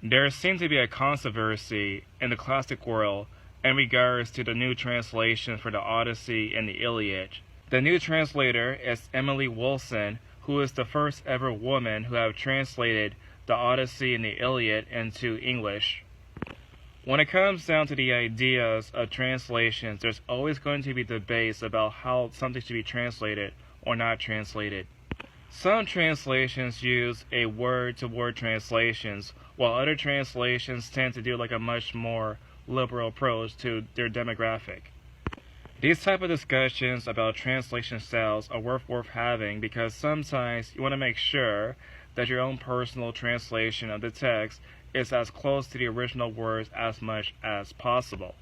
There seems to be a controversy in the classic world in regards to the new translation for the Odyssey and the Iliad. The new translator is Emily Wilson, who is the first ever woman who have translated the Odyssey and the Iliad into English. When it comes down to the ideas of translations, there's always going to be debates about how something should be translated or not translated. Some translations use a word-to-word translations, while other translations tend to do like a much more liberal approach to their demographic. These type of discussions about translation styles are worth having because sometimes you want to make sure that your own personal translation of the text is as close to the original words as much as possible.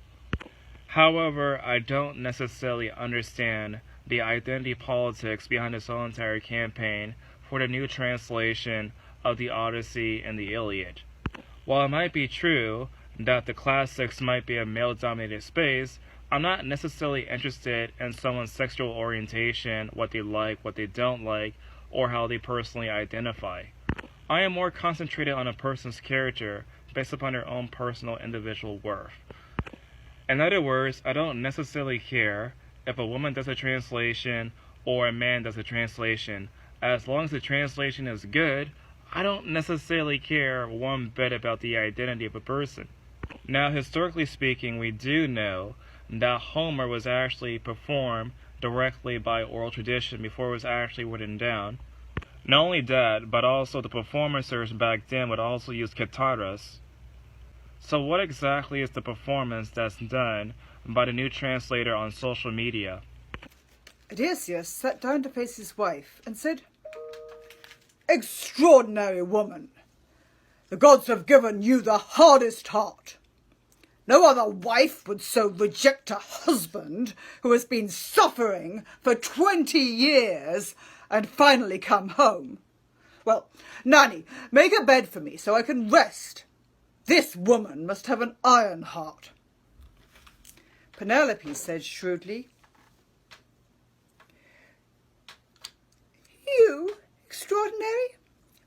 However, I don't necessarily understand the identity politics behind this whole entire campaign for the new translation of the Odyssey and the Iliad. While it might be true that the classics might be a male-dominated space, I'm not necessarily interested in someone's sexual orientation, what they like, what they don't like, or how they personally identify. I am more concentrated on a person's character based upon their own personal individual worth. In other words, I don't necessarily care if a woman does a translation or a man does a translation. As long as the translation is good, I don't necessarily care one bit about the identity of a person. Now, historically speaking, we do know that Homer was actually performed directly by oral tradition before it was actually written down. Not only that, but also the performers back then would also use kataras. So what exactly is the performance that's done by the new translator on social media? Odysseus sat down to face his wife and said, "Extraordinary woman! The gods have given you the hardest heart. No other wife would so reject a husband who has been suffering for 20 years and finally come home. Well, Nanny, make a bed for me so I can rest. This woman must have an iron heart." Penelope said shrewdly, "You, extraordinary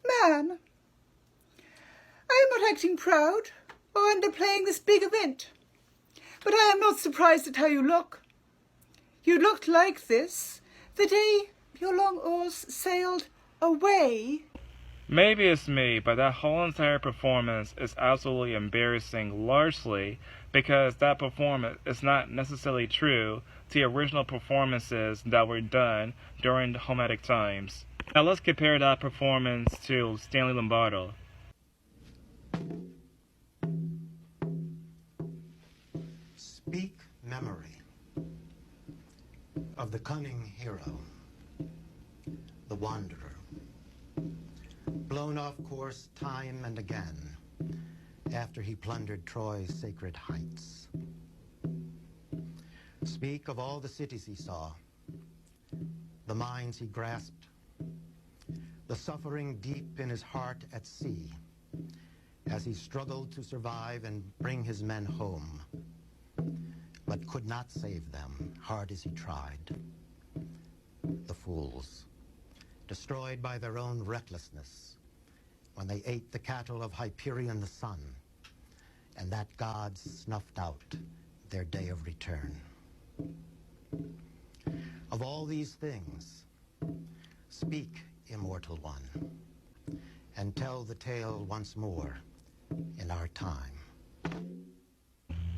man, I am not acting proud or underplaying this big event, but I am not surprised at how you look. You looked like this the day your long oars sailed away." Maybe it's me, but that whole entire performance is absolutely embarrassing, largely because that performance is not necessarily true to the original performances that were done during the Homeric times. Now let's compare that performance to Stanley Lombardo. Speak memory of the cunning hero, the wanderer, blown off course time and again after he plundered Troy's sacred heights. Speak of all the cities he saw, the mines he grasped, the suffering deep in his heart at sea as he struggled to survive and bring his men home, but could not save them, hard as he tried. The fools, destroyed by their own recklessness when they ate the cattle of Hyperion the sun, and that god snuffed out their day of return. Of all these things, speak, immortal one, and tell the tale once more in our time.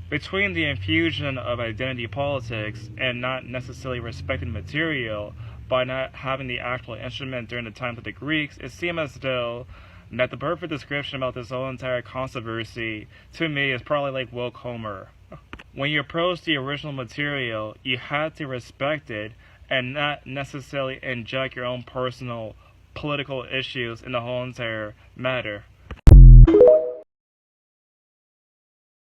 Between the infusion of identity politics and not necessarily respecting material by not having the actual instrument during the times of the Greeks, it seemed as though that the perfect description about this whole entire controversy to me is probably like woke Homer. When you approach the original material, you had to respect it and not necessarily inject your own personal political issues in the whole entire matter.